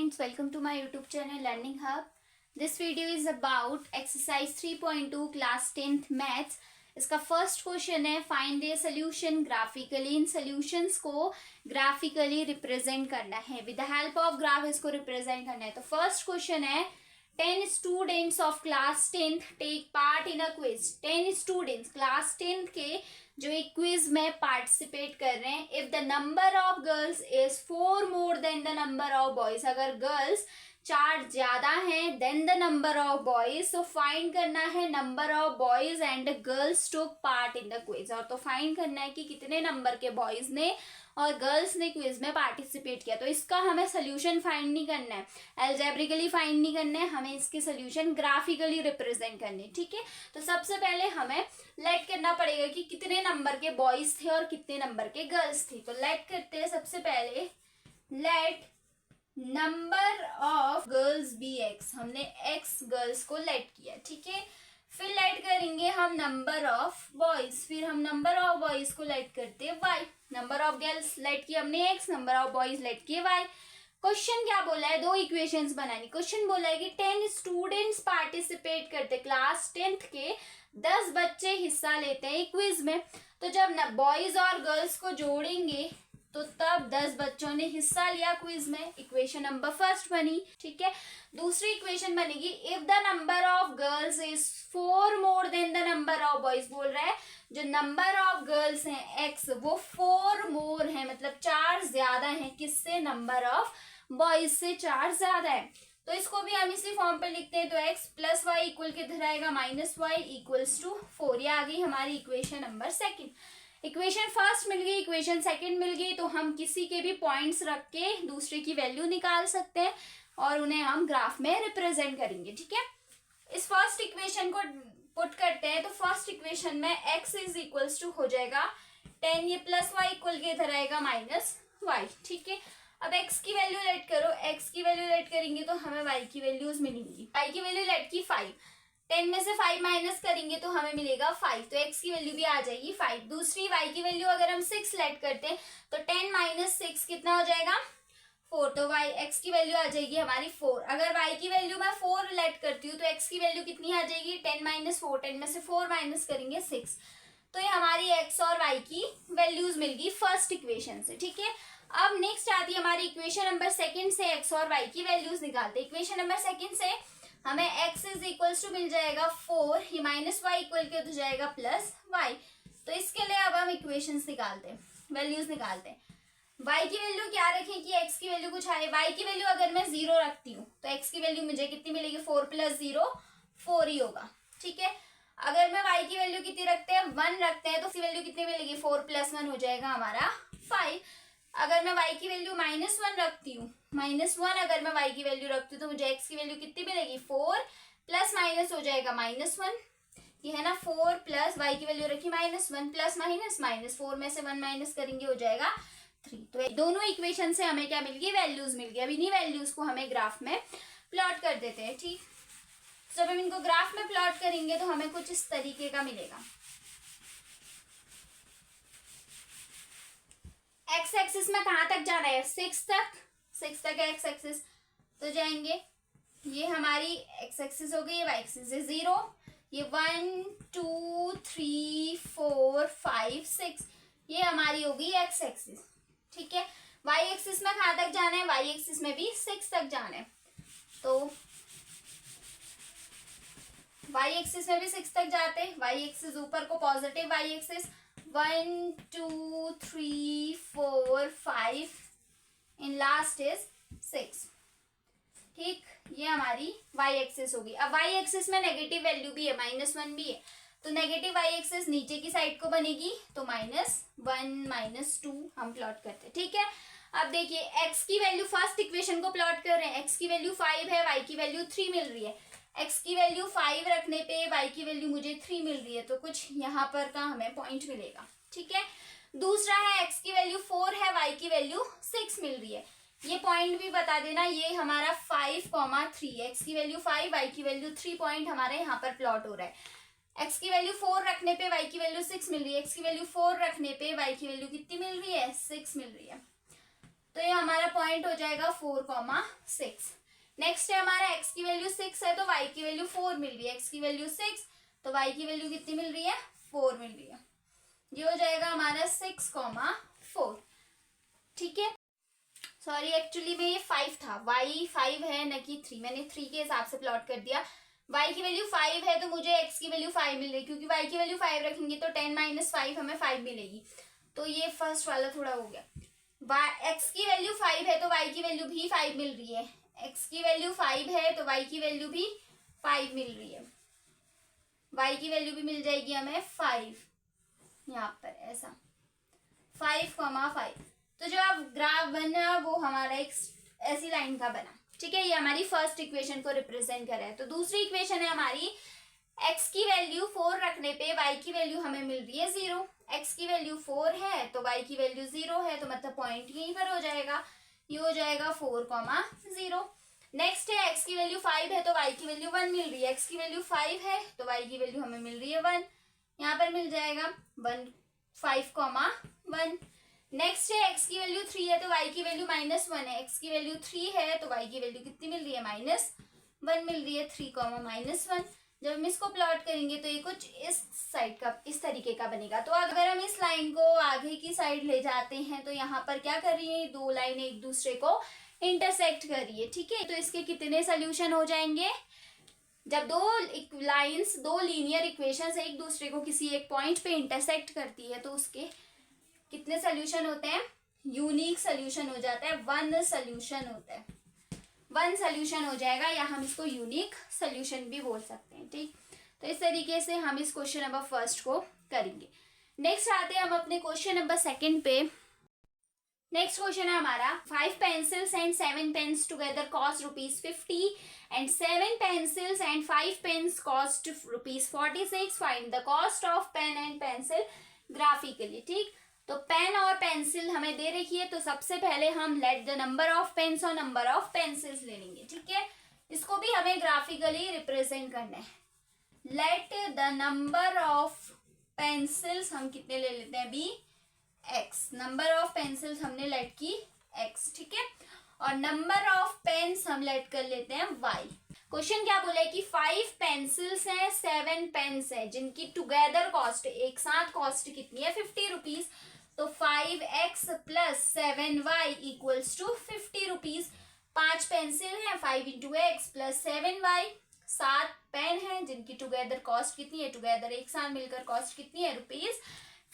students, welcome to my YouTube channel Learning Hub. This video is about exercise 3.2 class 10th maths. इसका first question है find a solution graphically. In solutions को graphically represent करना है, with the help of graph इसको represent करना है. तो first question है 10 students of class 10th take part in a quiz. 10 students class 10th के जो एक क्विज में पार्टिसिपेट कर रहे हैं. If the number of girls is 4 more than the number of boys, अगर गर्ल्स 4 ज्यादा हैं than the number of boys, तो फाइंड करना है number of boys and girls took part in the quiz. और तो फाइंड करना है कि कितने नंबर के बॉयज ने और गर्ल्स ने क्विज में पार्टिसिपेट किया. तो इसका हमें सोल्यूशन फाइंड नहीं करना है, एल्जेब्रिकली फाइंड नहीं करना है, हमें इसके सोल्यूशन ग्राफिकली रिप्रेजेंट करने. ठीक है, तो सबसे पहले हमें लेट करना पड़ेगा कि कितने नंबर के बॉयज थे और कितने नंबर के गर्ल्स थे. तो लेट करते हैं सबसे पहले. Let number of girls be x. हमने एक्स गर्ल्स को लेट किया. ठीक है, फिर लेट करेंगे हम नंबर ऑफ बॉयज, फिर हम नंबर ऑफ बॉयज को लेट करते हैं y. Number of girls let किया हमने x, number of boys let किए वाई. क्वेश्चन क्या बोला है, दो इक्वेशंस बनानी. क्वेश्चन बोला है कि 10 स्टूडेंट्स पार्टिसिपेट करते, क्लास 10th के 10 बच्चे हिस्सा लेते हैं क्विज में. तो जब बॉयज और गर्ल्स को जोड़ेंगे तो तब 10 बच्चों ने हिस्सा लिया क्विज में. इक्वेशन नंबर फर्स्ट बनी. ठीक है, दूसरी इक्वेशन बनेगी if the number of girls is 4 more than the number of boys. बोल रहा है जो नंबर ऑफ गर्ल्स हैं एक्स वो 4 more है, मतलब 4 ज्यादा है किससे, नंबर ऑफ बॉयज से 4 ज्यादा है. तो इसको भी हम इसी फॉर्म पे लिखते हैं. तो x प्लस वाई इक्वल किधर आएगा, माइनस वाई इक्वल्स टू 4. ये आ गई हमारी equation number second. Equation first मिल गई, इक्वेशन सेकंड मिल गई, तो हम किसी के भी पॉइंट्स रख के दूसरे की वैल्यू निकाल सकते हैं और उन्हें हम ग्राफ में रिप्रेजेंट करेंगे. ठीक है, इस फर्स्ट इक्वेशन को पुट करते हैं. तो फर्स्ट इक्वेशन में x इज इक्वल्स टू हो जाएगा 10, ये प्लस वाई इक्वल के इधर आएगा माइनस वाई. ठीक है, अब x की वैल्यू लेट करो. x की वैल्यू लेट करेंगे तो हमें y की वैल्यूज मिलेंगी. y की वैल्यू लेट की 5, 10 में से 5 माइनस करेंगे तो हमें मिलेगा 5, तो x की वैल्यू भी आ जाएगी 5. दूसरी y की वैल्यू अगर हम 6 लेट करते हैं तो 10 माइनस 6 कितना हो जाएगा, 4. तो x की वैल्यू आ जाएगी हमारी 4. अगर y की वैल्यू मैं 4 लेट करती हूँ तो x की वैल्यू कितनी आ जाएगी, 10 माइनस 4, 10 में से 4 माइनस करेंगे 6. तो ये हमारी x और y की वैल्यूज मिल गई फर्स्ट इक्वेशन से. ठीक है, अब नेक्स्ट आती है हमारी इक्वेशन नंबर सेकंड से x और y की वैल्यूज निकालते हैं. इक्वेशन नंबर सेकंड से हमें x इज इक्वल्स टू मिल जाएगा 4, ये माइनस वाई इक्वल के हो जाएगा प्लस वाई. तो इसके लिए अब हम इक्वेशंस निकालते हैं, वैल्यूज निकालते हैं. y की वैल्यू क्या रखें कि x की वैल्यू कुछ आए. y की वैल्यू अगर मैं 0 रखती हूँ तो x की वैल्यू मुझे कितनी मिलेगी, 4 प्लस 0 4 ही होगा. ठीक है, अगर मैं y की वैल्यू कितनी रखते हैं, 1 रखते हैं, तो इसकी वैल्यू कितनी मिलेगी, 4 प्लस 1 हो जाएगा हमारा 5. अगर मैं y की वैल्यू -1 रखती हूँ, -1 अगर मैं y की वैल्यू रखती हूँ तो मुझे x की वैल्यू कितनी मिलेगी, 4 प्लस माइनस हो जाएगा -1. ये है ना 4 प्लस y की वैल्यू रखी -1 प्लस माइनस 4 में से 1 माइनस करेंगे हो जाएगा 3. तो दोनों इक्वेशन से हमें क्या मिल गई, वैल्यूज मिल गई. अब इन्हीं वैल्यूज को हमें ग्राफ में प्लॉट कर देते हैं. ठीक, जब हम इनको ग्राफ में प्लॉट करेंगे तो हमें कुछ इस तरीके का मिलेगा. एक्स एक्सिस में कहाँ तक जाना है, 6 तक है एक्स एक्सिस. तो जाएंगे, ये हमारी एक्स एक्सिस हो गई, ये वाई एक्सिस है 0, ये 1 2 3 4 5 6, ये हमारी हो गई एक्स एक्सिस. ठीक है, वाई एक्सिस में कहाँ तक जाना है, वाई एक्सिस में भी 6 तक जाना है. तो वाई एक्सिस में भी 6 तक जाते हैं. वाई एक्सिस ऊपर को positive y axis, 1 2 3 4 5 in last is 6. ठीक, ये हमारी y एक्सिस होगी. अब y एक्सिस में नेगेटिव वैल्यू भी है, -1 भी है, तो नेगेटिव y एक्सिस नीचे की साइड को बनेगी, तो -1 -2 हम प्लॉट करते हैं. ठीक है, अब देखिए x की वैल्यू, फर्स्ट इक्वेशन को प्लॉट कर रहे हैं. x की वैल्यू 5 है, y की वैल्यू 3 मिल रही है. x की वैल्यू 5 रखने पे y की वैल्यू मुझे 3 मिल रही है, तो कुछ यहाँ पर का हमें पॉइंट मिलेगा. ठीक है, दूसरा है x की वैल्यू 4 है, y की वैल्यू 6 मिल रही है. ये पॉइंट भी बता देना, ये हमारा 5,3, x की वैल्यू 5, y की वैल्यू 3 पॉइंट हमारे यहाँ पर प्लॉट हो रहा है. x की वैल्यू 4 रखने पे y की वैल्यू 6 मिल रही है, x की वैल्यू 4 रखने पे y की वैल्यू कितनी मिल रही है, 6 मिल रही है. तो ये हमारा पॉइंट हो जाएगा 4,6। नेक्स्ट है हमारा x की वैल्यू 6 है तो y की वैल्यू 4 मिल रही है। x की वैल्यू 6 तो y की वैल्यू कितनी मिल रही है? 4 मिल रही है। ये हो जाएगा हमारा 6,4। ठीक है, सॉरी एक्चुअली में ये 5 था, y 5 है न कि 3, मैंने 3 के हिसाब से प्लॉट कर दिया। y की वैल्यू 5 है तो मुझे x की वैल्यू 5 मिल रही है, क्योंकि y की वैल्यू 5 रखेंगे तो 10 - 5 हमें 5 मिलेगी। तो ये फर्स्ट वाला थोड़ा हो गया। x की वैल्यू 5 है तो y की वैल्यू भी 5 मिल रही है। x की वैल्यू 5 है तो y की वैल्यू भी 5 मिल रही है। y की वैल्यू भी मिल जाएगी हमें 5, यहाँ पर ऐसा 5,5। तो जो अब ग्राफ बना वो हमारा एक ऐसी लाइन का बना। ठीक है, ये हमारी फर्स्ट इक्वेशन को रिप्रेजेंट कर रहा है। तो दूसरी इक्वेशन है हमारी, x की वैल्यू 4 रखने पे y की वैल्यू हमें मिल रही है 0। x की वैल्यू 4 है तो y की वैल्यू 0 है, तो मतलब पॉइंट यहीं पर हो जाएगा। ये हो जाएगा 4,0। नेक्स्ट है x की वैल्यू 5 है तो y की वैल्यू 1 मिल रही है। x की वैल्यू 5 है तो y की वैल्यू हमें मिल रही है 1, यहाँ पर मिल जाएगा 1, 5,1। नेक्स्ट है x की वैल्यू 3 है तो y की वैल्यू -1 है। x की वैल्यू 3 है तो y की वैल्यू कितनी मिल रही है? -1 मिल रही है, 3,-1। जब हम इसको प्लॉट करेंगे तो ये कुछ इस साइड का, इस तरीके का बनेगा। तो अगर हम इस लाइन को आगे की साइड ले जाते हैं तो यहाँ पर क्या कर रही है, दो लाइन एक दूसरे को इंटरसेक्ट कर रही है। ठीक है, तो इसके कितने सोल्यूशन हो जाएंगे? जब दो लाइंस, दो लीनियर इक्वेशंस एक दूसरे को किसी एक पॉइंट पे इंटरसेक्ट करती है तो उसके कितने सोल्यूशन होते हैं? यूनिक सोल्यूशन हो जाता है, 1 सोल्यूशन होता है। 1 सोल्यूशन हो जाएगा, या हम इसको यूनिक सोल्यूशन भी बोल सकते हैं। ठीक, तो इस तरीके से हम इस क्वेश्चन नंबर फर्स्ट को करेंगे। नेक्स्ट आते हैं हम अपने क्वेश्चन नंबर सेकंड पे। नेक्स्ट क्वेश्चन है हमारा, 5 pencils and 7 pens together cost ₹50 and 7 pencils and 5 pens cost ₹46. Find the cost of pen and pencil graphically। ठीक, तो पेन और पेंसिल हमें दे रखी है, तो सबसे पहले हम let the number of pens और नंबर ऑफ पेंसिल्स ले लेंगे। ठीक है, इसको भी हमें ग्राफिकली रिप्रेजेंट करना है। Let the number of pencils हम कितने ले लेते हैं? Be x. Number of pencils हमने लेट की एक्स। ठीक है, और नंबर ऑफ पेन्स हम लेट कर लेते हैं वाई। क्वेश्चन क्या बोला है कि 5 पेंसिल्स हैं, 7 पेन्स हैं, जिनकी टुगेदर कॉस्ट, एक साथ कॉस्ट कितनी है? ₹50। तो 5x + 7y = ₹50। 5 पेंसिल है, 5 × x + 7y। 7 पेन है जिनकी टुगेदर कॉस्ट कितनी है? टुगेदर एक साथ मिलकर कॉस्ट कितनी है?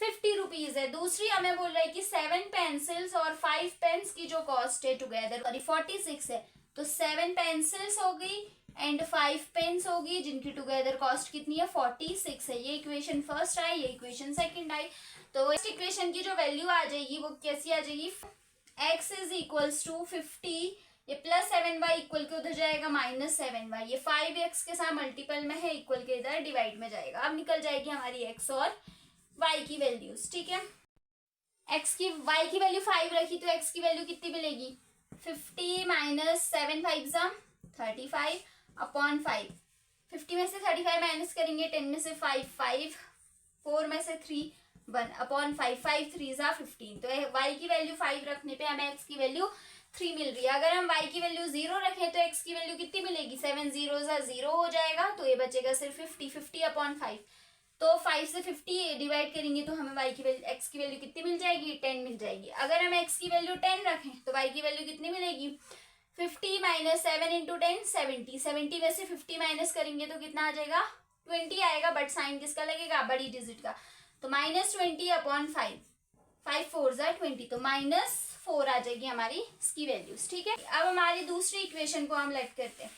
₹50 है। दूसरी हमें बोल रहा है कि 7 पेंसिल्स और 5 पेन्स की जो कॉस्ट है टुगेदर 46 है। तो 7 पेंसिल्स हो गई एंड 5 पेन्स होगी, जिनकी टुगेदर कॉस्ट कितनी है? 46 है। ये इक्वेशन फर्स्ट आई, ये इक्वेशन सेकंड आई। तो इस इक्वेशन की जो वैल्यू आ जाएगी वो कैसी आ जाएगी? x = 50, ये +7y इक्वल के उधर जाएगा -7y। ये 5x के साथ मल्टीपल में है, इक्वल के इधर डिवाइड में जाएगा। अब निकल जाएगी हमारी x और y की वैल्यूज। ठीक है, y की वैल्यू 5 रखी तो x की वैल्यू कितनी मिलेगी? 50 - 7 5 35 अपॉन 5। 50 में से 35 माइनस करेंगे, 10 में से 5 5, 4 में से 3 1 अपॉन 5, 5 3 15। तो y की वैल्यू 5 रखने पे हमें x की वैल्यू 3 मिल रही है। अगर हम y की वैल्यू 0 रखें तो x की वैल्यू कितनी मिलेगी? 7 0 0 हो जाएगा, तो ये बचेगा सिर्फ 50 अपॉन 5। तो 5 से 50 डिवाइड करेंगे तो हमें y की वैल्यू, x की वैल्यू कितनी मिल जाएगी? 10 मिल जाएगी। अगर हम x की वैल्यू 10 रखें तो y की वैल्यू कितनी मिलेगी? 50 - 7 × 10 70। 70 में से 50 माइनस करेंगे तो कितना आ जाएगा? 20 आएगा, बट साइन किसका लगेगा? बड़ी डिजिट का। तो -20 अपॉन 5, 5 4 20, तो -4 आ जाएगी हमारी इसकी वैल्यूज। ठीक है, अब हमारी दूसरी इक्वेशन को हम लेट करते हैं।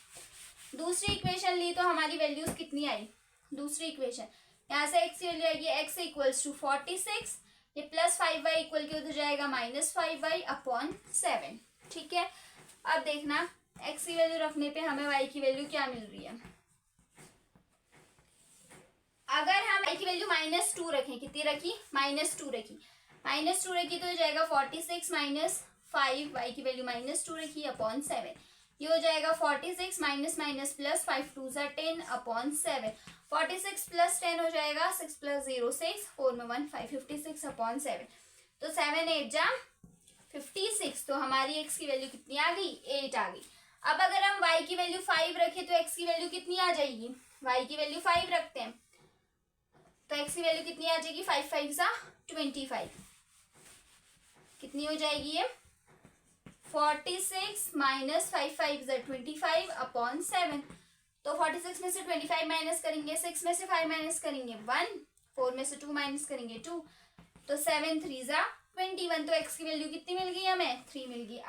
दूसरी इक्वेशन ली तो हमारी वैल्यूज कितनी आई? दूसरी इक्वेशन यहाँ से x की वैल्यू आएगी x = 46, ये +5y इक्वल के उधर जाएगा -5y अपॉन 7। ठीक है, अब देखना x की वैल्यू रखने पे हमें y की वैल्यू क्या मिल रही है? अगर हम y की वैल्यू -2 रखें, कितनी रखी? -2 रखी। -2 रखी तो हो जाएगा 46 - 5, y की वैल्यू -2 रखी अपॉन 7। ये हो जाएगा 46 माइनस प्लस 5 2 10 अपॉन 7। 46 + 10 हो जाएगा 6 + 0 6, 4 में 1 5, 56 अपॉन 7। तो 7 8 जा 56, तो हमारी x की वैल्यू कितनी आ गई, 8 आ गई। अब अगर हम y की वैल्यू 5 रखें तो x की वैल्यू कितनी आ जाएगी, y की वैल्यू 5 रखते हैं तो x की वैल्यू कितनी आ जाएगी, 5 5 25, कितनी हो जाएगी ये 46 माइनस 5 5 25 अपॉन 7। तो 46 में से 25 माइनस करेंगे, 6 में से 5 माइनस करेंगे 1, 4 में से 2 माइनस करेंगे 2, तो 7 3 21। तो x की वैल्यू कितनी मिल गई हमें, 3 मिल गई।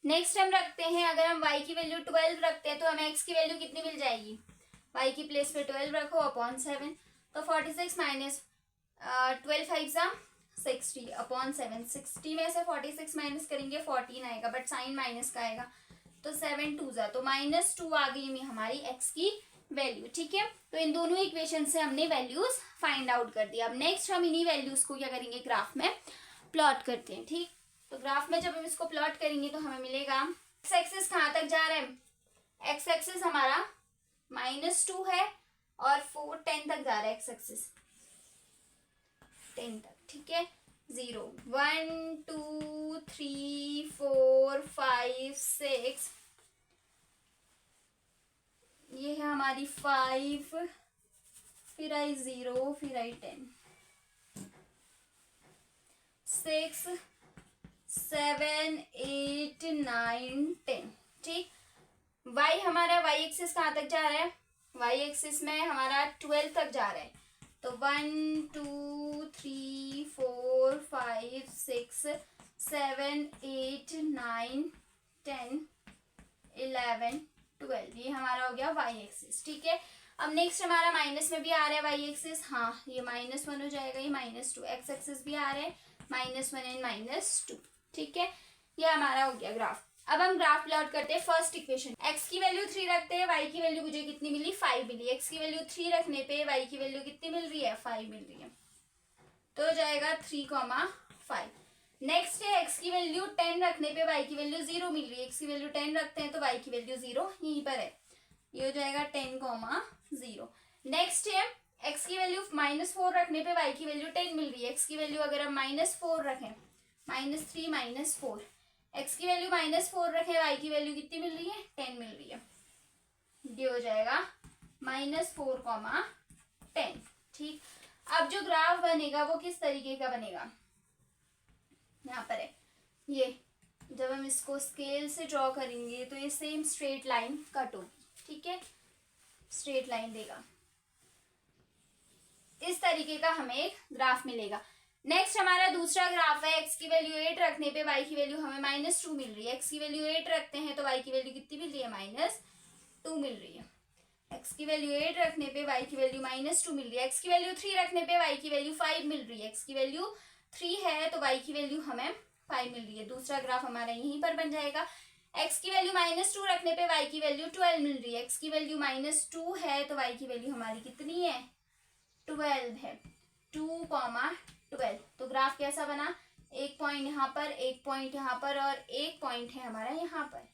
नेक्स्ट हम रखते हैं, अगर हम y की वैल्यू 12 रखते हैं तो हमें x की वैल्यू कितनी मिल जाएगी, y की प्लेस पे 12 रखो अपॉन 7, तो 46 माइनस 12 5 60 अपॉन 7, 60 में से 46 माइनस करेंगे 14 आएगा, बट साइन माइनस का आएगा, तो 7 2 तो -2 आ गई हमारी x की वैल्यू। ठीक है, तो इन दोनों इक्वेशन से हमने वैल्यूज फाइंड आउट कर दिया। अब नेक्स्ट हम इन्हीं वैल्यूज को क्या करेंगे, ग्राफ में प्लॉट करते हैं। ठीक, तो ग्राफ में जब हम इसको प्लॉट करेंगे तो हमें मिलेगा एक्स एक्सिस कहाँ तक जा रहा है, एक्स एक्सिस हमारा -2 है और 4 10 तक जा रहा है, एक्स एक्सिस 10 तक। ठीक है, 0 1 2 3 4 5 6, ये है हमारी 5, फिर आई 0, फिर आई 10, 6 7 8 9 10। ठीक, y हमारा y एक्सिस कहाँ तक जा रहा है, y एक्सिस में हमारा 12 तक जा रहा है, तो 1 2 3 4 5 6 7 8 9 10 11 12, ये हमारा हो गया y एक्सिस। ठीक है, अब नेक्स्ट हमारा माइनस में भी आ रहा है y एक्सिस, हाँ ये -1 हो जाएगा, ये -2, x एक्सिस भी आ रहा है -1 एंड -2। ठीक है, ये हमारा हो गया ग्राफ। अब हम ग्राफ प्लॉट करते हैं फर्स्ट इक्वेशन, x की वैल्यू 3 रखते हैं, y की वैल्यू मुझे कितनी मिली, 5 मिली, x की वैल्यू 3 रखने पे y की वैल्यू कितनी मिल रही है, 5 मिल रही है, तो हो जाएगा 3, 5। नेक्स्ट है x की वैल्यू 10 रखने पे y की वैल्यू 0 मिल रही है, x की वैल्यू 10 रखते हैं तो y की वैल्यू 0 यहीं पर है, ये हो जाएगा 10, 0। नेक्स्ट है x की वैल्यू -4 रखने पे y की वैल्यू 10 मिल रही है, x की वैल्यू अगर हम -4 रखें, -3 -4, x की वैल्यू -4 रखें, y की वैल्यू कितनी मिल रही है, 10 मिल रही है, ये हो जाएगा -4, 10। ठीक, अब जो ग्राफ बनेगा वो किस तरीके का बनेगा, यहाँ पर है ये, जब हम इसको स्केल से ड्रॉ करेंगे तो ये सेम स्ट्रेट लाइन कट होगी। ठीक है, स्ट्रेट लाइन देगा, इस तरीके का हमें एक ग्राफ मिलेगा। नेक्स्ट हमारा दूसरा ग्राफ है, x की वैल्यू 8 रखने पे y की वैल्यू हमें -2 मिल रही है, x की वैल्यू 8 रखते हैं तो y की वैल्यू कितनी मिल रही है, -2 मिल रही है, x की वैल्यू 8 रखने पे y की वैल्यू -2 मिल रही है, x की वैल्यू 3 रखने पे y की वैल्यू 5 मिल रही है, x की वैल्यू 3 है तो y की वैल्यू हमें 5 मिल रही है, दूसरा ग्राफ हमारा यहीं पर बन जाएगा। x की वैल्यू -2 रखने पे y की वैल्यू 12 मिल रही है, x की वैल्यू -2 है तो y की वैल्यू हमारी कितनी है, 12 है, 2, 12। तो ग्राफ कैसा बना, एक पॉइंट यहाँ पर, एक पॉइंट यहाँ पर और एक पॉइंट है हमारा यहाँ पर।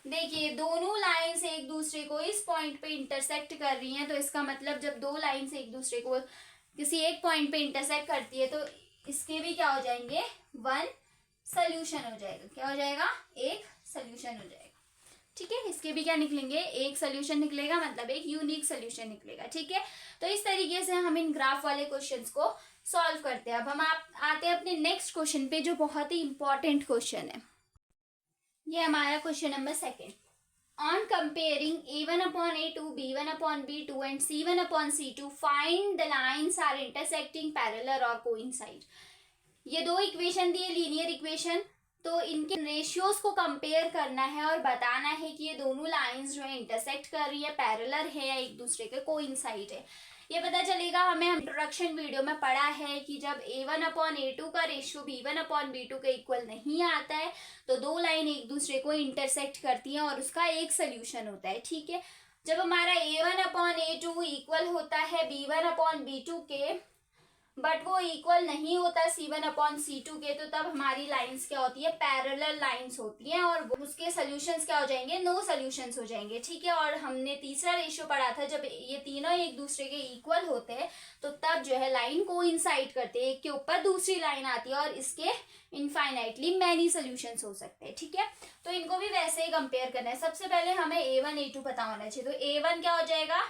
देखिए दोनों लाइंस एक दूसरे को इस पॉइंट पे इंटरसेक्ट कर रही हैं, तो इसका मतलब जब दो लाइंस एक दूसरे को किसी एक पॉइंट पे इंटरसेक्ट करती है तो इसके भी क्या हो जाएंगे, वन सोल्यूशन हो जाएगा, क्या हो जाएगा, एक सोल्यूशन हो जाएगा। ठीक है, इसके भी क्या निकलेंगे, एक सोल्यूशन निकलेगा, मतलब एक यूनिक सोल्यूशन निकलेगा। ठीक है, तो इस तरीके से हम इन ग्राफ वाले क्वेश्चंस को सॉल्व करते हैं। अब हम आते हैं अपने नेक्स्ट क्वेश्चन पे, जो बहुत ही इंपॉर्टेंट क्वेश्चन है। ये हमारा question number 2। On comparing a1/a2, b1/b2 and c1/c2, find the lines are intersecting, parallel or coincide। ये दो इक्वेशन दी है, लीनियर इक्वेशन, तो इनके रेशियोज को कंपेयर करना है और बताना है कि ये दोनों लाइंस जो है इंटरसेक्ट कर रही है, पैरेलल है या एक दूसरे के कोइंसाइड है। ये पता चलेगा हमें, इंट्रोडक्शन वीडियो में पढ़ा है कि जब a1/a2 का रेशियो b1/b2 के इक्वल नहीं आता है तो दो लाइन एक दूसरे को इंटरसेक्ट करती हैं और उसका एक सोल्यूशन होता है। ठीक है, जब हमारा a1/a2 इक्वल होता है b1/b2 के, बट वो इक्वल नहीं होता C1/C2 के, तो तब हमारी लाइंस क्या होती है, पैरेलल लाइंस होती हैं, और उसके सोल्यूशंस क्या हो जाएंगे, नो सोल्यूशंस हो जाएंगे, ठीक है। और हमने तीसरा रेशियो पढ़ा था, जब ये तीनों एक दूसरे के इक्वल होते हैं तो तब जो है लाइन कोइंसाइड करते हैं, एक के ऊपर दूसरी लाइन आती है, और इसके इनफाइनाइटली मैनी सोल्यूशंस हो सकते हैं, ठीक है। तो इनको भी वैसे ही कंपेयर करना है। सबसे पहले हमें A1 A2 पता होना चाहिए। तो A1 क्या हो जाएगा,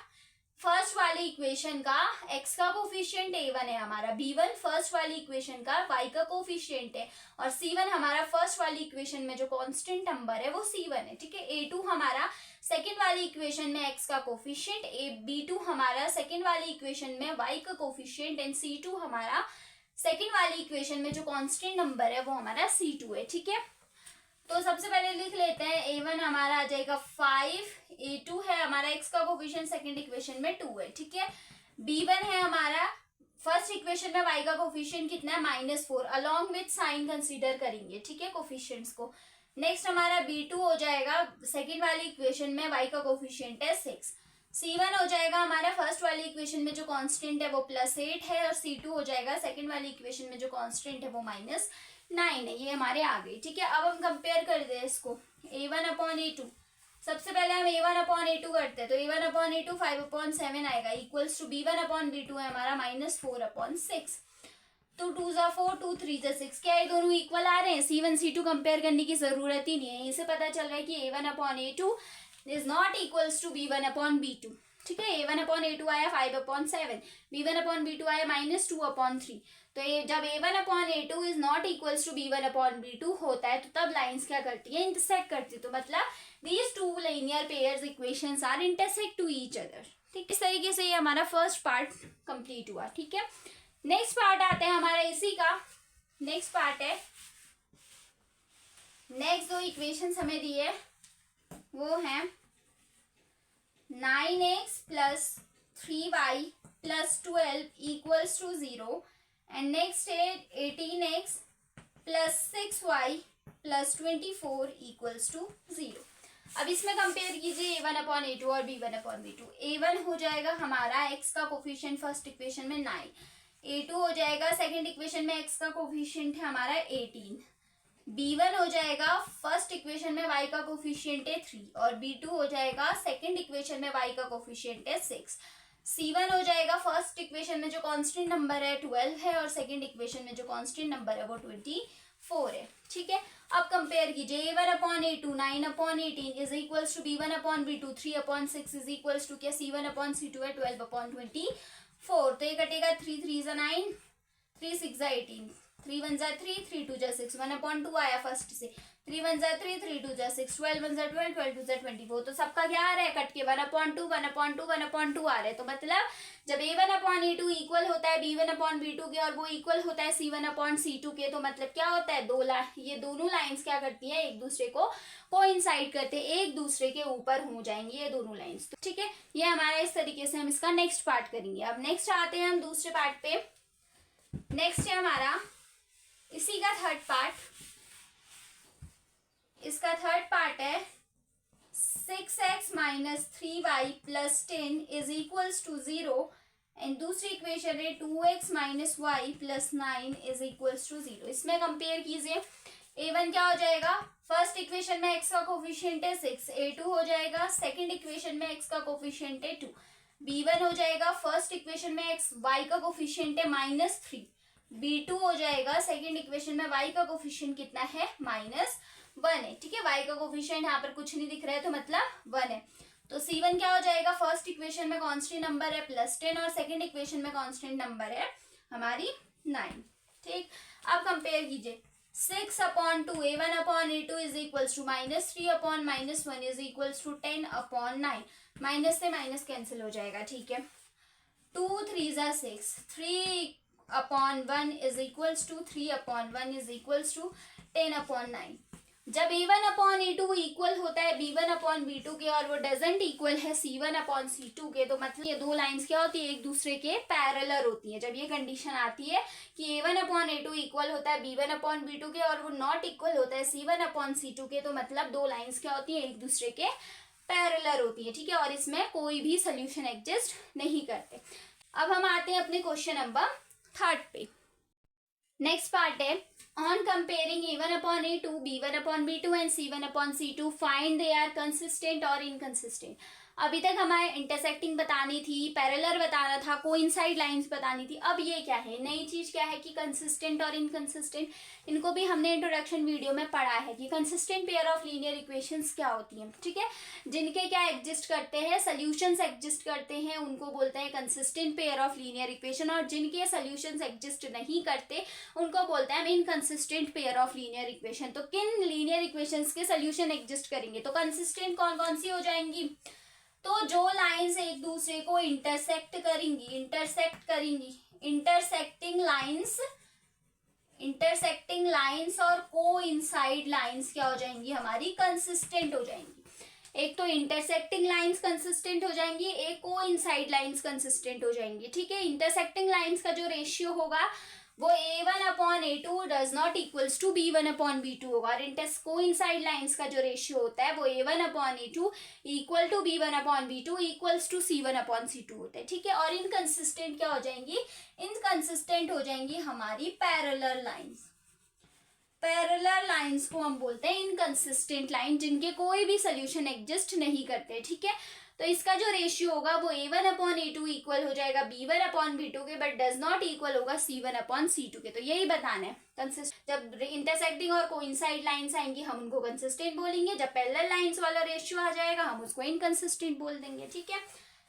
फर्स्ट वाली इक्वेशन का x का कोफिशिएंट A1 है हमारा, B1 फर्स्ट वाली इक्वेशन का y का कोफिशिएंट है, और C1 हमारा फर्स्ट वाली इक्वेशन में जो कांस्टेंट नंबर है वो C1 है, ठीक है। A2 हमारा सेकेंड वाली इक्वेशन में x का कोफिशिएंट, B2 हमारा सेकेंड वाली इक्वेशन में y का कोफिशिएंट, एंड C2 हमारा सेकेंड वाली इक्वेशन में जो कांस्टेंट नंबर है वो हमारा C2 है, ठीक है। तो सबसे पहले लिख लेते हैं, A1 हमारा आ जाएगा 5, A2 है हमारा x का कोफिशिएंट सेकंड इक्वेशन में 2 है, ठीक है। B1 है हमारा फर्स्ट इक्वेशन में y का कोफिशिएंट कितना है, -4, अलॉन्ग विथ साइन कंसीडर करेंगे, ठीक है, कोफिशिएंट्स को। नेक्स्ट हमारा B2 हो जाएगा, सेकेंड वाली इक्वेशन में y का कोफिशिएंट है 6। C1 हो जाएगा हमारा फर्स्ट वाली इक्वेशन में जो कांस्टेंट है वो +8 है, और C2 हो जाएगा सेकेंड वाली इक्वेशन में जो कांस्टेंट है वो -9 है। ये हमारे आ गई, ठीक है। अब हम कंपेयर कर दे इसको, A1/A2। सबसे पहले हम A1/A2 करते हैं, तो A1/A2 5/7 आएगा, इक्वल्स टू B1/B2 है हमारा -4/6। तो 2 × 4, 2 3 × 6, क्या ये दोनों इक्वल आ रहे हैं, C1 C2 कंपेयर करने की जरूरत ही नहीं है। इसे पता चल रहा है कि A1/A2 is not equals to B1/B2, ठीक है। A1/A2 आया 5/7, B1/B2 आया -2/3। तो ये जब A1/A2 is not equals to B1/B2 होता है तो तब लाइंस क्या करती है, इंटरसेक्ट करती है। तो मतलब these two linear pairs equations are intersect to each other, ठीक। इस तरीके से ये हमारा फर्स्ट पार्ट कंप्लीट हुआ, ठीक है। नेक्स्ट पार्ट आते हैं हमारा इसी का, नेक्स्ट पार्ट है, नेक्स्ट दो इक्वेशंस हमें दिए वो है 9x + 3y + 12 = 0, एंड नेक्स्ट है 18x + 6y + 24 = 0। अब इसमें कंपेयर कीजिए A1/A2 और B1/B2। A1 हो जाएगा हमारा x का कोफिशिएंट फर्स्ट इक्वेशन में 9, A2 हो जाएगा सेकंड इक्वेशन में x का कोफिशिएंट है हमारा 18, B1 हो जाएगा फर्स्ट इक्वेशन में y का कोफिशिएंट है 3, और B2 हो जाएगा सेकंड इक्वेशन में y का कोफिशिएंट है 6। C1 हो जाएगा फर्स्ट इक्वेशन में जो कांस्टेंट नंबर है 12 है, और सेकंड इक्वेशन में जो कांस्टेंट नंबर है वो 24 है, ठीक है। अब कंपेयर कीजिए, A1/A2 9/18 = B1/B2 3/6 = क्या, C1/C2 है 12/24। तो ये कटेगा 3 3 × 9, 3 6 × 18, 3 1 × 3, 3 2 × 6, 1/2 आया फर्स्ट से, 3 1 × 3, 3 2 × 6, 12 1 × 12, 12 2 × 24। तो सबका क्या आ रहा है, कट के 1/2 1/2 1/2 आ रहे हैं। तो मतलब जब A1/A2 इक्वल होता है B1/B2 के, और वो इक्वल होता है C1/C2 के, तो मतलब क्या होता है, ये दोनों लाइंस क्या करती है, एक दूसरे को कोइंसाइड करते हैं, एक दूसरे के ऊपर हो जाएंगी ये दोनों लाइंस, तो ठीक है। ये हमारा इस तरीके से हम इसका नेक्स्ट पार्ट करेंगे। अब नेक्स्ट आते हैं हम दूसरे पार्ट पे। नेक्स्ट है हमारा इसी का थर्ड पार्ट, इसका थर्ड पार्ट है 6x - 3y + 10 = 0, एंड दूसरी इक्वेशन है 2x - y + 9 = 0। इसमें कंपेयर कीजिए, A1 क्या हो जाएगा, फर्स्ट इक्वेशन में x का कोफिशिएंट है 6, A2 हो जाएगा सेकंड इक्वेशन में x का कोफिशिएंट है 2, B1 हो जाएगा फर्स्ट इक्वेशन में y का कोफिशिएंट है -3, B2 हो जाएगा सेकंड इक्वेशन में y का कोफिशिएंट कितना है, -1 है, ठीक है। y का कोफिशिएंट यहाँ पर कुछ नहीं दिख रहा है तो मतलब 1 है। तो C1 क्या हो जाएगा, फर्स्ट इक्वेशन में कांस्टेंट नंबर है +10, और सेकंड इक्वेशन में कांस्टेंट नंबर है हमारी 9, ठीक। अब कंपेयर कीजिए, 6/2 A1/A2 = -3/-1 = 10/9, माइनस से माइनस कैंसिल हो जाएगा, ठीक है। 2 3 × 6, 3/1 = 3/1 = 10/9। जब A1/A2 इक्वल होता है B1/B2 के, और वो डजंट इक्वल है C1/C2 के, तो मतलब ये दो लाइंस क्या होती है, एक दूसरे के पैरेलल होती है। जब ये कंडीशन आती है कि A1/A2 इक्वल होता है B1/B2 के, और वो नॉट इक्वल होता है C1/C2 के, तो मतलब दो लाइंस क्या होती है, एक दूसरे के पैरेलल होती है, ठीक है। और इसमें कोई भी सोल्यूशन एग्जिस्ट नहीं करते। अब हम आते हैं अपने क्वेश्चन नंबर थर्ड पे। नेक्स्ट पार्ट है on comparing A1/A2, B1/B2 and C1/C2 find they are consistent और इनकंसिस्टेंट। अभी तक हमारे इंटरसेक्टिंग बतानी थी, पैरेलल बताना था, कोइंसाइड लाइंस बतानी थी। अब ये क्या है, नई चीज क्या है कि कंसिस्टेंट और इनकंसिस्टेंट। इनको भी हमने इंट्रोडक्शन वीडियो में पढ़ा है कि consistent pair of linear equations क्या होती हैं, ठीक है। जिनके क्या एग्जिस्ट करते हैं, सोल्यूशंस एग्जिस्ट करते हैं, उनको बोलते हैं consistent pair of linear equation. और जिनके सोल्यूशंस एग्जिस्ट नहीं करते उनको बोलते हैं हम inconsistent pair of linear equation. तो किन लीनियर इक्वेशंस के सोल्यूशन एग्जिस्ट करेंगे, तो कंसिस्टेंट कौन कौन सी हो जाएंगी, तो जो लाइंस एक दूसरे को इंटरसेक्ट करेंगी, इंटरसेक्टिंग लाइंस और कोइंसाइड लाइंस क्या हो जाएंगी, हमारी कंसिस्टेंट हो जाएंगी। एक तो इंटरसेक्टिंग लाइंस कंसिस्टेंट हो जाएंगी, एक कोइंसाइड लाइंस कंसिस्टेंट हो जाएंगी, ठीक है। इंटरसेक्टिंग लाइंस का जो रेशियो होगा वो A1/A2 does not equals to B1/B2 होगा। और कोइंसाइड लाइंस का जो रेशियो होता है वो A1/A2 equal to B1/B2 equals to C1/C2 होता है, ठीक है। और इनकंसिस्टेंट क्या हो जाएंगी, इनकंसिस्टेंट हो जाएंगी हमारी पैरेलल लाइंस। पैरेलल लाइंस को हम बोलते हैं इनकंसिस्टेंट लाइन, जिनके कोई भी सोल्यूशन एग्जिस्ट नहीं करते, ठीक है। तो इसका जो रेशियो होगा वो A1/A2 इक्वल हो जाएगा B1/B2 के, बट डज नॉट इक्वल होगा C1/C2 के। तो यही बताना है। जब इंटरसेक्टिंग और कोइंसाइड लाइंस आएंगी हम उनको कंसिस्टेंट बोलेंगे, जब पैरेलल लाइंस वाला रेशियो आ जाएगा हम उसको इनकंसिस्टेंट बोल देंगे, ठीक है।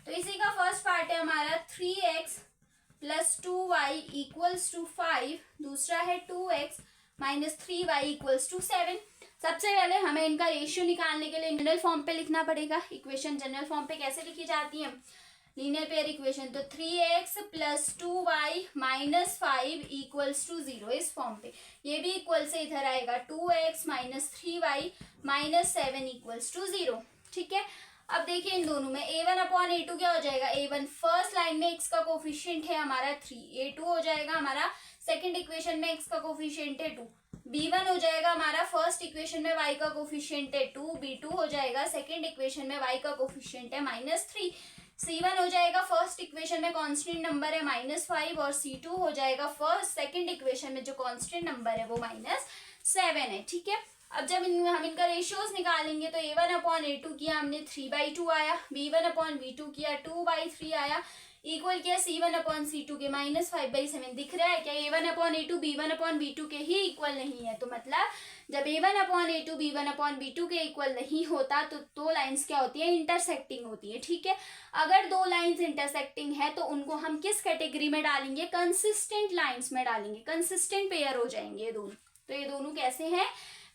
तो इसी का फर्स्ट पार्ट है हमारा 3x + 2y इक्वल्स टू 5, दूसरा है 2x - 3y इक्वल्स टू 7। सबसे पहले हमें इनका रेशियो निकालने के लिए जनरल फॉर्म पे लिखना पड़ेगा। इक्वेशन जनरल फॉर्म पे कैसे लिखी जाती है, लीनियर पेयर इक्वेशन, तो 3x + 2y - 5 इक्वल्स टू 0, इस फॉर्म पे। ये भी इक्वल से इधर आएगा 2x - 3y - 7 इक्वल्स टू 0, ठीक है। अब देखिए इन दोनों में A1/A2 क्या हो जाएगा, A1 फर्स्ट लाइन में x का कोफिशिएंट है हमारा 3, A2 हो जाएगा हमारा सेकंड इक्वेशन में x का कोफिशिएंट है 2, B1 हो जाएगा हमारा फर्स्ट इक्वेशन में y का कोफिशिएंट है 2, B2 हो जाएगा सेकंड इक्वेशन में y का कोफिशिएंट है -3, C1 हो जाएगा फर्स्ट इक्वेशन में कांस्टेंट नंबर है -5 और C2 हो जाएगा फर्स्ट सेकंड इक्वेशन में जो कांस्टेंट नंबर है वो -7 है, ठीक है। अब जब हम इनका रेशियोज निकालेंगे तो A1/A2 किया हमने 3/2 आया, B1/B2 किया 2/3 आया, इक्वल किया C1/C2 के -5/7। दिख रहा है क्या, A1/A2 B1/B2 के ही इक्वल नहीं है। तो मतलब जब A1/A2 B1/B2 के इक्वल नहीं होता तो दो लाइंस क्या होती है, इंटरसेक्टिंग होती है, ठीक है। अगर दो लाइंस इंटरसेक्टिंग है तो उनको हम किस कैटेगरी में डालेंगे, कंसिस्टेंट लाइंस में डालेंगे, कंसिस्टेंट पेयर हो जाएंगे ये दोनों। तो ये दोनों कैसे हैं,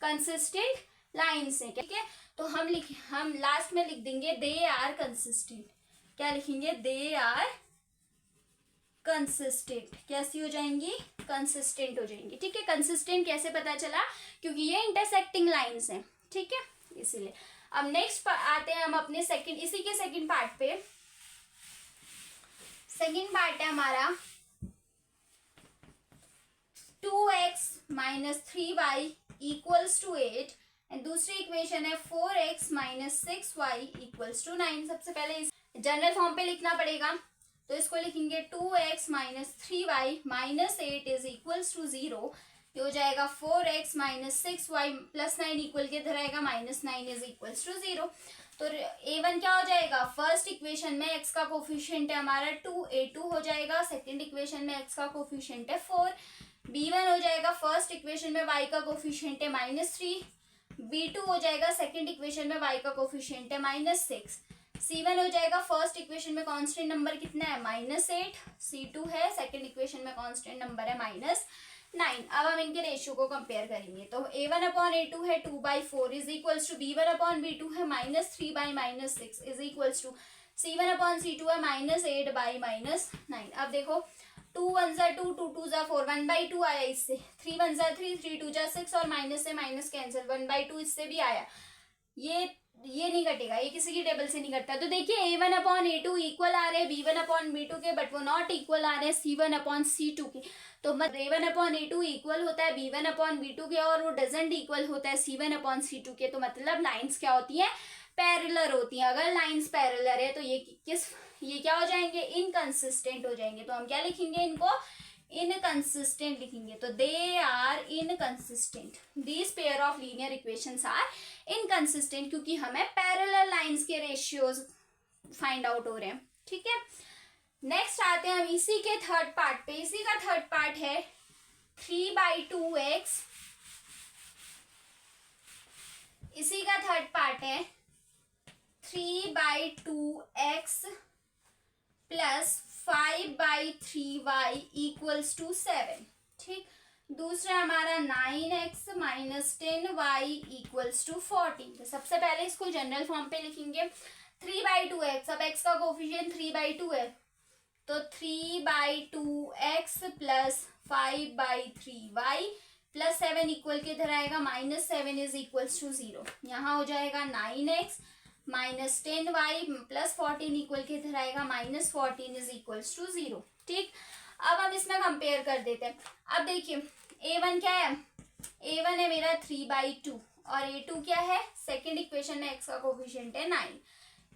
कंसिस्टेंट लाइंस है, ठीक है। तो हम लास्ट में लिख देंगे दे आर कंसिस्टेंट। क्या लिखेंगे, दे आर कंसिस्टेंट। कैसी हो जाएंगी, कंसिस्टेंट हो जाएंगी, ठीक है। कंसिस्टेंट कैसे पता चला, क्योंकि ये इंटरसेक्टिंग लाइंस हैं, ठीक है, इसीलिए। अब नेक्स्ट आते हैं हम अपने इसी के सेकंड पार्ट पे। सेकंड पार्ट है हमारा 2x - 3y equals to 8 and दूसरी इक्वेशन है 4x - 6y इक्वल्स टू 9। सबसे पहले इस जनरल फॉर्म पे लिखना पड़ेगा, तो इसको लिखेंगे 2x - 3y - 8 is equals to 0। ये हो जाएगा 4x - 6y + 9 इक्वल के इधर आएगा -9 इज इक्वल्स टू 0। तो A1 क्या हो जाएगा, फर्स्ट इक्वेशन में x का कोफिशिएंट है हमारा 2, A2 हो जाएगा सेकंड इक्वेशन में x का कोफिशिएंट है 4, B1 हो जाएगा फर्स्ट इक्वेशन में y का कोफिशिएंट है -3, B2 हो जाएगा सेकंड इक्वेशन में y का कोफिशिएंट है -6, C1 हो जाएगा फर्स्ट इक्वेशन में कांस्टेंट नंबर कितना है -8, C2 है सेकंड इक्वेशन में कांस्टेंट नंबर है -9। अब हम इनके रेशियो को कंपेयर करेंगे, तो A1/A2 है 2/4 इज इक्वल्स टू B1/B2 है -3/6 इज इक्वल्स टू C1/C2 है -8/9। अब देखो 2 1 जा 2, 2 2 जा 4, 1/2 आया इससे, 3 1 जा 3, 3 2 जा 6 और माइनस से माइनस कैंसिल, 1/2 इससे भी आया। ये नहीं कटेगा, ये किसी की टेबल से नहीं कटता। तो देखिए A1/A2 इक्वल आ रहे हैं B1/B2 के, बट वो नॉट इक्वल आ रहे हैं C1/C2 के। तो A1/A2 इक्वल होता है B1/B2 के और वो डजंट इक्वल होता है C1/C2 के। तो मतलब लाइंस क्या होती है, पैरेलल होती हैं। अगर लाइंस पैरेलल है तो ये क्या हो जाएंगे, इनकंसिस्टेंट हो जाएंगे। तो हम क्या लिखेंगे इनको, इनकंसिस्टेंट लिखेंगे, तो they are inconsistent, this pair of linear equations are inconsistent, क्योंकि हमें पैरेलल लाइंस के रेशियोज फाइंड आउट हो रहे हैं, ठीक है। नेक्स्ट आते हैं हम इसी के थर्ड पार्ट पे। इसी का थर्ड पार्ट है 3/2x, इसी का थर्ड पार्ट है 3/2x plus 5/3y equals to 7, ठीक। दूसरा हमारा 9x minus 10y equals to 14। तो सबसे पहले इसको जनरल फॉर्म पे लिखेंगे 3/2x, अब x का कोफिशिएंट 3/2 है, तो 3/2x plus 5/3y plus 7 equal के इधर आएगा -7 इज इक्वल्स टू 0। यहाँ हो जाएगा 9x minus 10y plus 14 equal के इधर आएगा -14 इज इक्वल्स टू 0, ठीक। अब हम इसमें कंपेयर कर देते हैं। अब देखिए a1 क्या है, a1 है मेरा 3/2 और a2 क्या है, सेकेंड इक्वेशन में x का कोफिशिएंट है 9,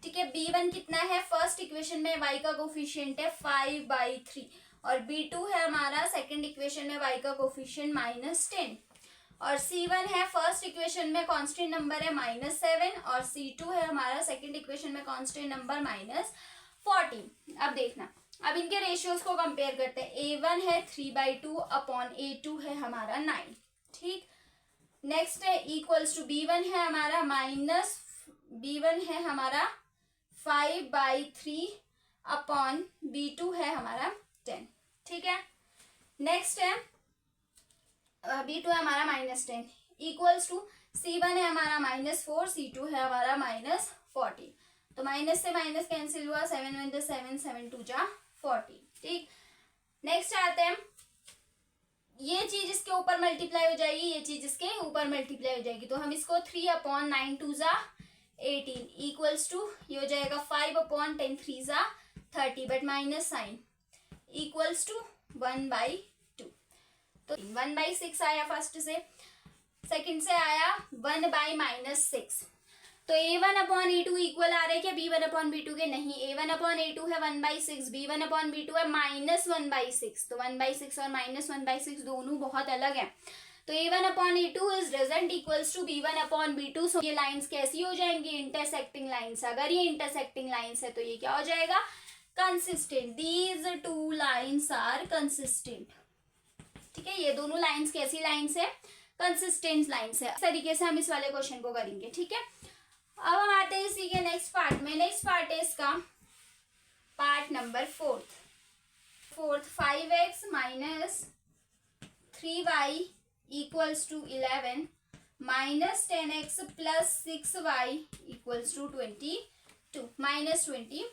ठीक है। b1 कितना है, फर्स्ट इक्वेशन में y का कोफिशिएंट है 5/3 और b2 है हमारा सेकेंड इक्वेशन में y का कोफिशिएंट -10 और c1 है फर्स्ट इक्वेशन में कांस्टेंट नंबर है -7 और c2 है हमारा सेकेंड इक्वेशन में कांस्टेंट नंबर -14। अब देखना, अब इनके रेशियोज को कंपेयर करते हैं। a1 है 3/2 अपॉन a2 है हमारा 9, ठीक। नेक्स्ट है इक्वल्स टू b1 है हमारा b1 है हमारा 5/3 अपॉन b2 है हमारा 10, ठीक है। नेक्स्ट है b2 है हमारा -10 इक्वल्स टू c1 है हमारा -4, c2 है हमारा -14। तो माइनस से माइनस कैंसिल हुआ, 7 1 जा 7, 7 2 जा 14, ठीक। नेक्स्ट आते हैं, ये चीज इसके ऊपर मल्टीप्लाई हो जाएगी, ये चीज इसके ऊपर मल्टीप्लाई हो जाएगी, तो हम इसको 3/9 2 जा 18 इक्वल्स टू ये हो जाएगा 5/10 3 जा 30 but minus sign equals to 1/2। तो 1/6 आया फर्स्ट से, सेकंड से आया 1/-6। तो a1/a2 इक्वल आ रहा है क्या b1/b2 के, नहीं, a1/a2 है 1/6, b1/b2 है -1/6, तो 1/6 और -1/6 दोनों बहुत अलग है। तो a1/a2 is doesn't equals to b1/b2। So ये लाइंस कैसी हो जाएंगी, इंटरसेक्टिंग लाइंस। अगर ये इंटरसेक्टिंग लाइंस है तो ये क्या हो जाएगा, consistent. These two lines are consistent, ठीक है। ये दोनों लाइंस कैसी लाइंस है, कंसिस्टेंट लाइंस है। इस तरीके से हम इस वाले क्वेश्चन को करेंगे, ठीक है। अब हम आते हैं इसी के नेक्स्ट पार्ट में। नेक्स्ट पार्ट है इसका part number 4, 5x minus 3y equals to 11 minus 10x plus 6y equals to 22 -22।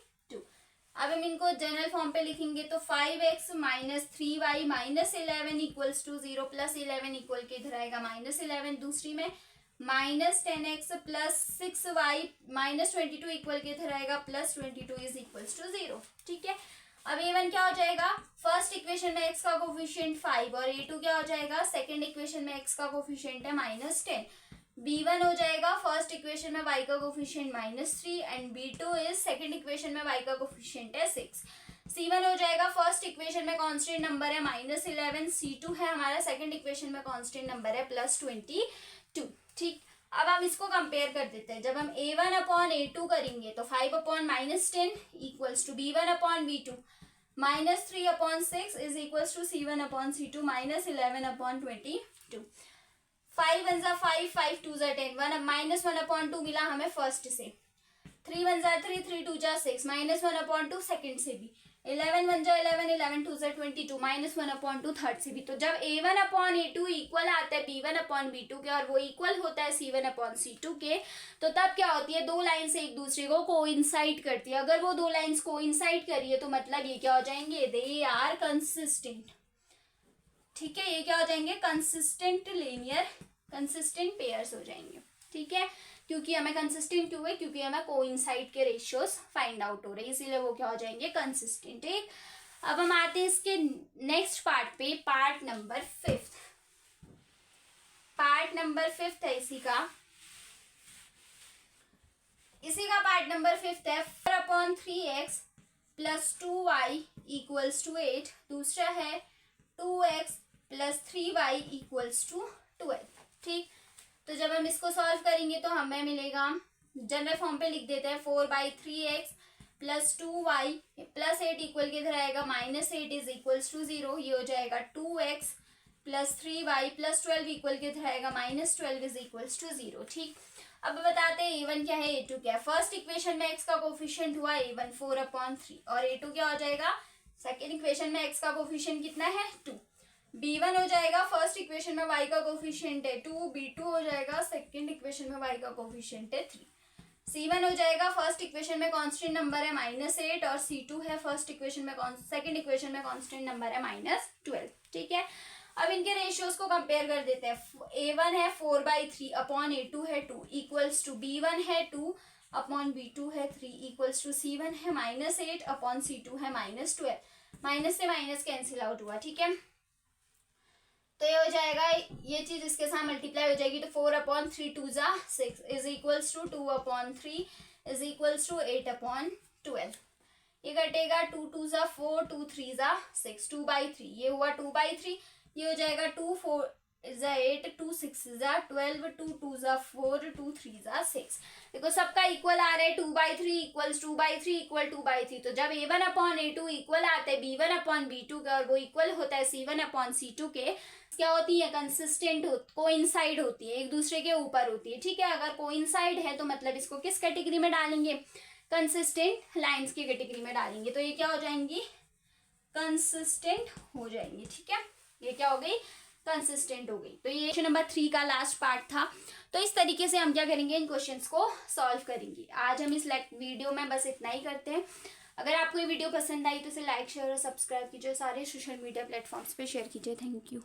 अब हम इनको जनरल फॉर्म पे लिखेंगे, तो 5x minus 3y minus 11 equals to 0 plus 11 equal के इधर आएगा -11। दूसरी में -10x प्लस 6y -22 इक्वल के इधर आएगा +22 इज इक्वल्स टू 0, ठीक है। अब a1 क्या हो जाएगा, फर्स्ट इक्वेशन में x का कोफिशिएंट 5 और a2 क्या हो जाएगा, सेकंड इक्वेशन में x का कोफिशिएंट है -10। b1 हो जाएगा फर्स्ट इक्वेशन में y का coefficient -3 and b2 is second equation में y का कोफिशिएंट है 6। c1 हो जाएगा फर्स्ट इक्वेशन में कांस्टेंट नंबर है -11, c2 है हमारा सेकंड इक्वेशन में कांस्टेंट नंबर है +22, ठीक। अब हम इसको कंपेयर कर देते हैं। जब हम a1/a2 करेंगे तो 5/-10 equals to b1/b2 -3/6 is equals to c1/c2 -11/22। 5 1 जा 5, 5 2 जा 10, -1/2 मिला हमें फर्स्ट से, 3 1 जा 3, 3 2 जा 6, -1/2 सेकंड से भी, 11 1 जा 11, 11 2 जा 22, -1/2 थर्ड से भी। तो जब a1/a2 इक्वल आता है b1/b2 के और वो इक्वल होता है c1/c2 के, तो तब क्या होती है, दो लाइन से एक दूसरे को कोइंसाइड करती है। अगर वो दो लाइंस कोइंसाइड कर रही है तो मतलब ये क्या हो जाएंगे, दे आर कंसिस्टेंट, ठीक है। ये क्या हो जाएंगे, कंसिस्टेंट लीनियर, कंसिस्टेंट पेयर्स हो जाएंगे, ठीक है। क्योंकि हमें कंसिस्टेंट क्यों है, क्योंकि हमें कोइंसाइड के रेशियोज फाइंड आउट हो रहे हैं, इसीलिए वो क्या हो जाएंगे, कंसिस्टेंट, ठीक। अब हम आते हैं इसके नेक्स्ट पार्ट पे, पार्ट नंबर 5। पार्ट नंबर 5 है इसी का पार्ट नंबर 5 है 4/3x plus 2y equals to 8। दूसरा है 2x plus 3y equals to 12। ठीक, तो जब हम इसको सॉल्व करेंगे तो हमें मिलेगा, जनरल फॉर्म पे लिख देते हैं, 4/3x plus 2y plus 8 equal के इधर आएगा -8 इज इक्वल्स टू 0। ये हो जाएगा 2x plus 3y plus 12 equal के इधर आएगा -12 इज इक्वल्स टू 0। ठीक, अब बताते हैं a1 क्या है a2 क्या है। फर्स्ट इक्वेशन में x का कोफिशिएंट हुआ a1 4/3 और a2 क्या हो जाएगा, सेकेंड इक्वेशन में x का कोफिशिएंट कितना है 2। b1 हो जाएगा, फर्स्ट इक्वेशन में y का कोफिशिएंट है 2। b2 हो जाएगा, सेकेंड इक्वेशन में y का कोफिशिएंट है 3। c1 हो जाएगा, फर्स्ट इक्वेशन में कांस्टेंट नंबर है -8 और c2 है फर्स्ट इक्वेशन में, सेकेंड इक्वेशन में कांस्टेंट नंबर है -12। ठीक है, अब इनके रेशियोज को कंपेयर कर देते हैं। a1 है 4/3 अपॉन a2 है 2 इक्वल्स टू b1 है 2 अपॉन b2 है 3 इक्वल्स टू c1 है -8 अपॉन c2 है -12। माइनस से माइनस कैंसिल आउट हुआ। ठीक है, तो ये हो जाएगा, ये चीज इसके साथ मल्टीप्लाई हो जाएगी तो 4/3 2 ज़ा 6 is equals to 2/3 is equals to 8/12। ये कटेगा 2 2 ज़ा 4 2 3 ज़ा 6 2/3, ये हुआ 2/3। ये हो जाएगा 2 4 ज़ा 8 2 6 ज़ा 12 2 2 ज़ा 4 2 3 ज़ा 6। देखो सबका इक्वल आ रहा है, 2/3 इक्वल्स 2/3 इक्वल 2/3। तो जब a1/a2 इक्वल आता है b1/b2 का और वो इक्वल होता है c1/c2 के, क्या होती है, कंसिस्टेंट कोइंसाइड होती है, एक दूसरे के ऊपर होती है। ठीक है, अगर कोइंसाइड है तो मतलब इसको किस कैटेगरी में डालेंगे, कंसिस्टेंट लाइंस की कैटेगरी में डालेंगे। तो ये क्या हो जाएंगी, कंसिस्टेंट हो जाएंगे। ठीक है, ये क्या हो गई, कंसिस्टेंट हो गई। तो ये क्वेश्चन नंबर 3 का लास्ट पार्ट था। तो इस तरीके से हम क्या करेंगे, इन क्वेश्चंस को सॉल्व करेंगे। आज हम इस वीडियो में बस इतना ही करते हैं। अगर आपको ये वीडियो पसंद आई तो इसे लाइक शेयर और सब्सक्राइब कीजिए, सारे सोशल मीडिया प्लेटफॉर्म्स पे शेयर कीजिए। Thank you.